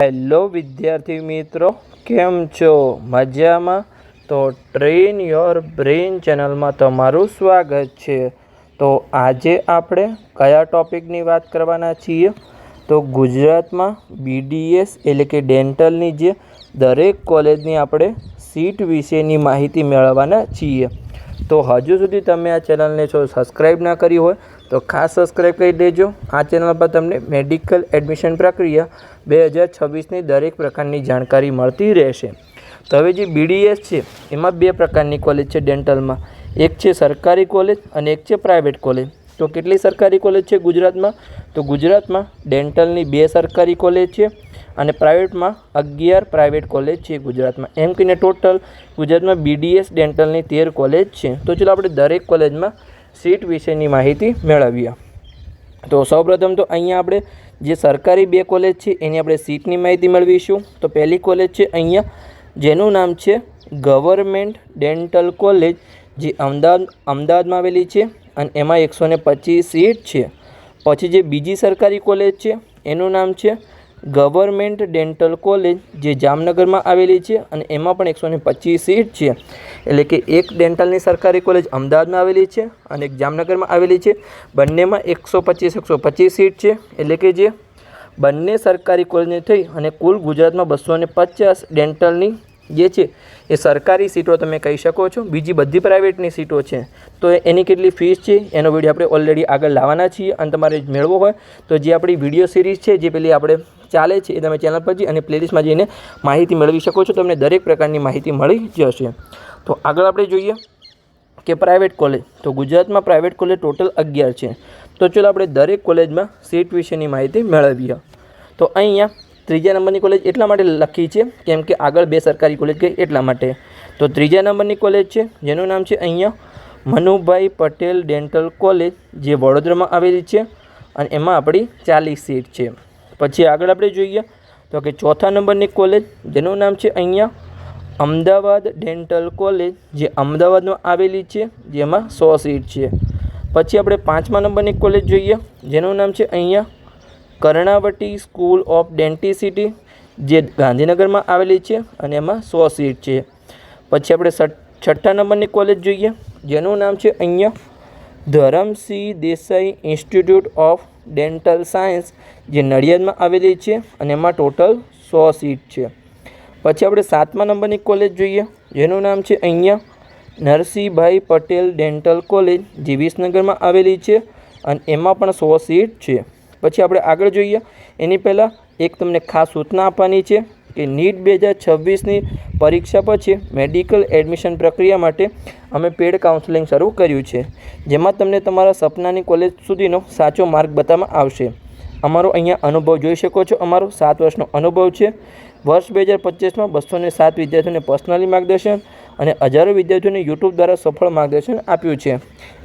Hello વિદ્યાર્થી મિત્રો, કેમ છો? મજામાં? તો ટ્રેન યોર બ્રેન ચેનલમાં તમારું સ્વાગત છે. તો આજે આપણે કયા ટોપિકની વાત કરવાના છીએ? તો ગુજરાતમાં BDS એટલે કે ડેન્ટલની જે દરેક કોલેજની આપણે સીટ વિશેની માહિતી મેળવવાના છીએ. તો હજુ સુધી તમે આ ચેનલને સબસ્ક્રાઈબ ના કરી હોય તો ખાસ સબસ્ક્રાઈબ કરી દેજો. આ ચેનલ પર તમને મેડિકલ એડમિશન પ્રક્રિયા 2026ની દરેક પ્રકારની જાણકારી મળતી રહેશે. તો હવે જે BDS છે એમાં બે પ્રકારની કોલેજ છે ડેન્ટલમાં. એક છે સરકારી કોલેજ અને એક છે પ્રાઇવેટ કોલેજ. તો કેટલી સરકારી કોલેજ છે ગુજરાતમાં? તો ગુજરાતમાં ડેન્ટલની 2 સરકારી કોલેજ છે અને પ્રાઇવેટમાં 11 પ્રાઇવેટ કોલેજ છે ગુજરાતમાં. એમ કહીને ટોટલ ગુજરાતમાં BDS ડેન્ટલની 13 કોલેજ છે. તો ચલો આપણે દરેક કોલેજમાં સીટ વિશેની માહિતી મેળવીએ. તો સૌપ્રથમ તો અહીંયા આપણે જે સરકારી 2 કોલેજ છે એની આપણે સીટની માહિતી મેળવીશું. તો પહેલી કોલેજ છે અહીંયા જેનું નામ છે ગવર્મેન્ટ ડેન્ટલ કોલેજ, જે અમદાવાદમાં આવેલી છે અને એમાં 125 સીટ છે. પછી જે બીજી સરકારી કોલેજ છે એનું નામ છે ગવર્મેન્ટ ડેન્ટલ કોલેજ, જે જામનગરમાં આવેલી છે અને એમાં પણ 125 સીટ છે. એટલે કે એક ડેન્ટલની સરકારી કોલેજ અમદાવાદમાં આવેલી છે અને એક જામનગરમાં આવેલી છે. બંનેમાં 125 સીટ છે. એટલે કે જે બંને સરકારી કોલેજને થઈ અને કુલ ગુજરાતમાં 250 ડેન્ટલની જે છે એ સરકારી સીટો તમે કહી શકો છો. બીજી બધી પ્રાઇવેટની સીટો છે. તો એની કેટલી ફીસ છે એનો વિડીયો આપણે ઓલરેડી આગળ લાવવાના છીએ અને તમારે મેળવો હોય તો જે આપણી વિડીયો સિરીઝ છે જે પેલી આપણે ચાલે છે એ તમે ચેનલ પર જઈ અને પ્લેલિસ્ટમાં જઈને માહિતી મેળવી શકો છો. તમને દરેક પ્રકારની માહિતી મળી જશે. તો આગળ આપણે જોઈએ કે પ્રાઇવેટ કોલેજ. તો ગુજરાતમાં પ્રાઇવેટ કોલેજ ટોટલ 11 છે. તો ચલો આપણે દરેક કોલેજમાં સીટ વિશેની માહિતી મેળવીએ. તો અહીંયા ત્રીજા નંબરની કોલેજ એટલા માટે લખી છે કેમ કે આગળ 2 સરકારી કોલેજ ગઈ એટલા માટે. તો ત્રીજા નંબરની કોલેજ છે જેનું નામ છે અહીંયા મનુભાઈ પટેલ ડેન્ટલ કોલેજ, જે વડોદરામાં આવેલી છે અને એમાં આપણી 40 સીટ છે. પછી આગળ આપણે જોઈએ તો કે ચોથા નંબરની કોલેજ જેનું નામ છે અહીંયા અમદાવાદ ડેન્ટલ કોલેજ, જે અમદાવાદમાં આવેલી છે, જેમાં 100 સીટ છે. પછી આપણે પાંચમા નંબરની કોલેજ જોઈએ જેનું નામ છે અહીંયા કર્ણાવટી સ્કૂલ ઓફ ડેન્ટિસિટી, જે ગાંધીનગરમાં આવેલી છે અને એમાં 100 સીટ છે. પછી આપણે છઠ્ઠા નંબરની કોલેજ જોઈએ જેનું નામ છે અહીંયા Dharamsinh Desai institute of dental science, જે નડિયાદમાં આવેલી છે અને એમાં ટોટલ 100 સીટ છે. પછી આપણે સાતમા નંબરની કોલેજ જોઈએ જેનું નામ છે અહીંયા નરસિંહભાઈ પટેલ ડેન્ટલ કોલેજ, જે વિસનગરમાં આવેલી છે અને એમાં પણ 100 સીટ છે. પછી આપણે આગળ જોઈએ એની પહેલાં એક તમને ખાસ સૂચના આપવાની છે કે નીટ 2026ની પરીક્ષા પછી મેડિકલ એડમિશન પ્રક્રિયા માટે અમે પેડ કાઉન્સેલિંગ શરૂ કર્યું છે, જેમાં તમને તમારા સપનાની કોલેજ સુધીનો સાચો માર્ગ બતાવવામાં આવશે. અમારો અહીંયા અનુભવ જોઈ શકો છો. અમારો 7 વર્ષનો અનુભવ છે. વર્ષ 2025માં 207 વિદ્યાર્થીઓને પર્સનલી માર્ગદર્શન અને હજારો વિદ્યાર્થીઓને યુટ્યુબ દ્વારા સફળ માર્ગદર્શન આપ્યું છે.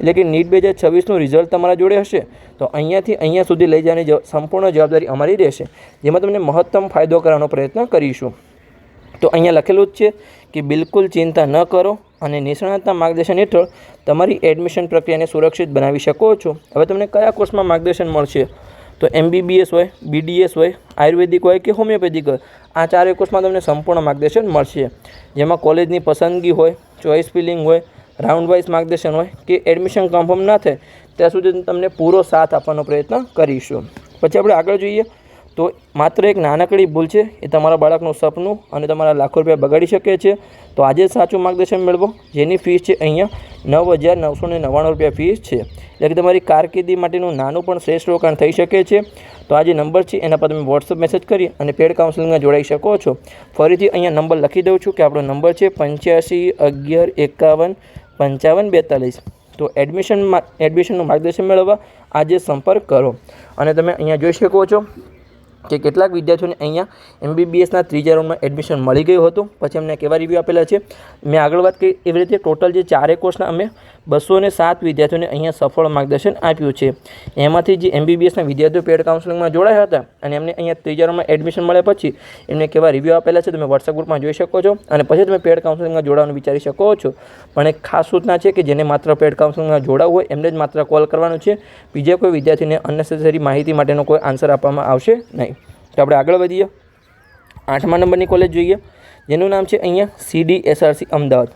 એટલે કે નીટ 2026નું રિઝલ્ટ તમારા જોડે હશે તો અહીંયાથી અહીંયા સુધી લઈ જવાની સંપૂર્ણ જવાબદારી અમારી રહેશે, જેમાં તમને મહત્તમ ફાયદો કરવાનો પ્રયત્ન કરીશું. તો અહીંયા લખેલું જ છે કે બિલકુલ ચિંતા ન કરો અને નિષ્ણાતના માર્ગદર્શન હેઠળ તમારી એડમિશન પ્રક્રિયાને સુરક્ષિત બનાવી શકો છો. હવે તમને કયા કોર્સમાં માર્ગદર્શન મળશે? તો MBBS હોય, BDS હોય, આયુર્વેદિક હોય કે હોમિયોપેથિક હોય, આ 4 કોર્સમાં તમને સંપૂર્ણ માર્ગદર્શન મળશે, જેમાં કોલેજની પસંદગી હોય, ચોઇસ ફિલિંગ હોય, રાઉન્ડ વાઇઝ માર્ગદર્શન હોય કે એડમિશન કન્ફર્મ ના થાય ત્યાં સુધી તમને પૂરો સાથ આપવાનો પ્રયત્ન કરીશું. પછી આપણે આગળ જોઈએ તો માત્ર એક નાનકડી ભૂલ છે એ તમારા બાળકનું સપનું અને તમારા લાખો રૂપિયા બગાડી શકે છે. તો આજે સાચું માર્ગદર્શન મેળવો, જેની ફીસ છે અહીંયા 9,999 રૂપિયા ફીસ છે. એટલે કે તમારી કારકિર્દી માટેનું નાનું પણ શ્રેષ્ઠ રોકાણ થઈ શકે છે. તો આ જે નંબર છે એના પર તમે વોટ્સઅપ મેસેજ કરી અને પેડ કાઉન્સેલિંગમાં જોડાઈ શકો છો. ફરીથી અહીંયા નંબર લખી દઉં છું કે આપણો નંબર છે 85 11 51 55 42. તો એડમિશનનું માર્ગદર્શન મેળવવા આજે સંપર્ક કરો. અને તમે અહીંયા જોઈ શકો છો કે કેટલાક વિદ્યાર્થીઓને અહીંયા MBBSના ત્રીજા રાઉન્ડમાં એડમિશન મળી ગયું હતું. પછી અમને કેવા રિવ્યૂ આપેલા છે મેં આગળ વાત કરી એવી રીતે ટોટલ જે 4 કોર્સના અમે 207 વિદ્યાર્થીઓને અહીંયા સફળ માર્ગદર્શન આપ્યું છે. એમાંથી જે MBBSના વિદ્યાર્થીઓ પેડ કાઉન્સેલિંગમાં જોડાયા હતા અને એમને અહીંયા ત્રીજા રાઉન્ડમાં એડમિશન મળ્યા પછી એમને કેવા રિવ્યૂ આપેલા છે તમે વોટ્સઅપ ગ્રુપમાં જોઈ શકો છો અને પછી તમે પેડ કાઉન્સેલિંગમાં જોડાવાનું વિચારી શકો છો. પણ એક ખાસ સૂચના છે કે જેને માત્ર પેડ કાઉન્સેલિંગમાં જોડાવવું હોય એમને જ માત્ર કોલ કરવાનું છે. બીજા કોઈ વિદ્યાર્થીને અનનેસેસરી માહિતી માટેનો કોઈ આન્સર આપવામાં આવશે નહીં. તો આપણે આગળ વધીએ. 8મા નંબરની કોલેજ જોઈએ, જેનું નામ છે અહીંયા CDSRC અમદાવાદ.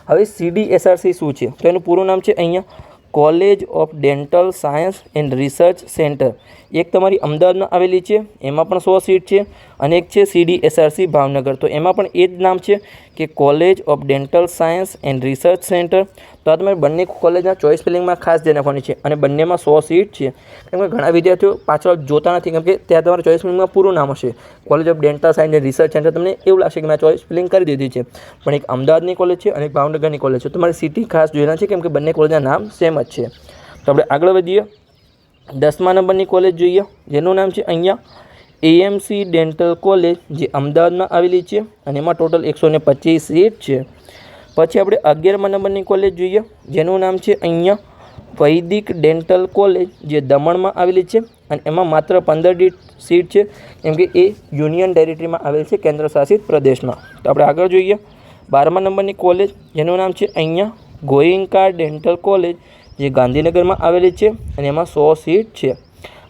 હવે CDSRC શું છે? તો એનું પૂરું નામ છે અહીંયા college of dental science and research centre. એક તમારી અમદાવાદમાં આવેલી છે, એમાં પણ 100 સીટ છે, અને એક છે CDSRC ભાવનગર, તો એમાં પણ એ જ નામ છે કે college of dental science and research centre. તો આ તમારે બંને કોલેજના ચોઇસ ફિલિંગમાં ખાસ ધ્યાન રાખવાની છે, અને બંનેમાં 100 સીટ છે. કેમ કે ઘણા વિદ્યાર્થીઓ પાછળ જોતા નથી, કેમ કે ત્યાં તમારા ચોઇસ ફિલિંગમાં પૂરું નામ હશે college of dental science and research centre. તમને એવું લાગશે કે મેં ચોઇસ ફિલિંગ કરી દીધી છે, પણ એક અમદાવાદની કોલેજ છે અને એક ભાવનગરની કોલેજ છે. તમારી સિટી ખાસ જોઈના છે, કેમ કે બંને કોલેજના નામ સેમ જ છે. તો આપણે આગળ વધીએ. 10મા નંબરની કોલેજ જોઈએ, જેનું નામ છે અહીંયા AMC ડેન્ટલ કોલેજ, જે અમદાવાદમાં આવેલી છે, અને એમાં ટોટલ 125 સીટ છે. પછી આપણે 11મા નંબરની કોલેજ જોઈએ, જેનું નામ છે અહીંયા વૈદિક ડેન્ટલ કોલેજ, જે દમણમાં આવેલી છે, અને એમાં માત્ર 15 સીટ છે, કેમ કે એ યુનિયન ટેરિટરીમાં આવેલ છે, કેન્દ્ર શાસિત પ્રદેશમાં. તો આપણે આગળ જોઈએ 12મા નંબરની કોલેજ, જેનું નામ છે અહીંયા ગોયંકા ડેન્ટલ કોલેજ, જે ગાંધીનગરમાં આવેલી છે, અને એમાં 100 સીટ છે.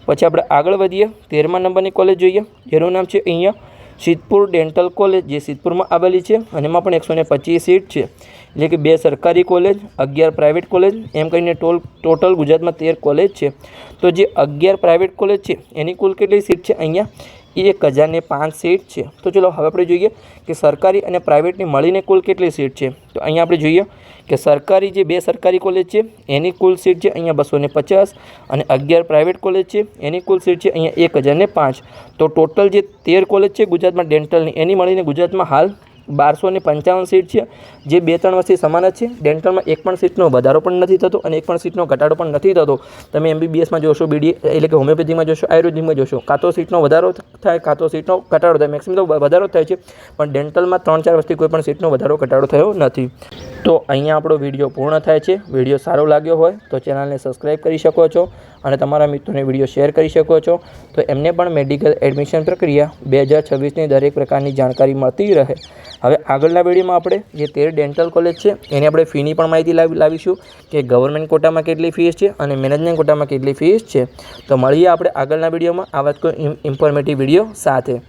પછી આપણે આગળ વધીએ 13મા નંબરની કોલેજ જોઈએ, જેનું નામ છે અહીંયા સિદ્ધપુર ડેન્ટલ કોલેજ, જે સિદ્ધપુરમાં આવેલી છે, અને એમાં પણ 125 સીટ છે. એટલે કે 2 સરકારી કોલેજ, 11 પ્રાઇવેટ કોલેજ, એમ કરીને ટોટલ ગુજરાતમાં 13 કોલેજ છે. તો જે 11 પ્રાઇવેટ કોલેજ છે એની કુલ કેટલી સીટ છે? અહીંયા 1005 સીટ છે. તો ચલો હવે આપણે જોઈએ કે સરકારી અને પ્રાઇવેટની મળીને કુલ કેટલી સીટ છે. તો અહીંયા આપણે જોઈએ કે સરકારી જે 2 સરકારી કોલેજ છે એની કુલ સીટ છે અહીંયા 250, અને 11 પ્રાઇવેટ કોલેજ છે એની કુલ સીટ છે અહીંયા 1005. તો ટોટલ જે 13 કોલેજ છે ગુજરાતમાં ડેન્ટલની, એની મળીને ગુજરાતમાં હાલ 1255 સીટ છે, જે 2-3 વર્ષથી સમાન જ છે. ડેન્ટલમાં એક પણ સીટનો વધારો પણ નથી થતો, અને એક પણ સીટનો ઘટાડો પણ નથી થતો. તમે MBBSમાં જોશો, એટલે કે હોમિયોપેથીમાં જોશો, આયુર્વેદિકમાં જોશો, કાં તો સીટનો વધારો થાય, કાં તો સીટનો ઘટાડો થાય. મેક્સિમમ તો વધારો થાય છે, પણ ડેન્ટલમાં 3-4 વર્ષથી કોઈ પણ સીટનો વધારો ઘટાડો થયો નથી. તો અહીંયા આપણો વિડીયો પૂર્ણ થાય છે. વિડીયો સારો લાગ્યો હોય તો ચેનલને સબસ્ક્રાઈબ કરી શકો છો, અને તમારા મિત્રોને વિડીયો શેર કરી શકો છો, તો એમને પણ મેડિકલ એડમિશન પ્રક્રિયા 2026ની દરેક પ્રકારની જાણકારી મળતી રહે. હવે આગળના વિડીયોમાં આપણે જે 13 ડેન્ટલ કોલેજ છે એની આપણે ફીની પણ માહિતી લાવીશું, કે ગવર્મેન્ટ કોટામાં કેટલી ફીસ છે અને મેનેજમેન્ટ કોટામાં કેટલી ફીસ છે. તો મળીએ આપણે આગળના વિડીયોમાં આવા જ કોઈ ઇન્ફોર્મેટિવ વિડીયો સાથે.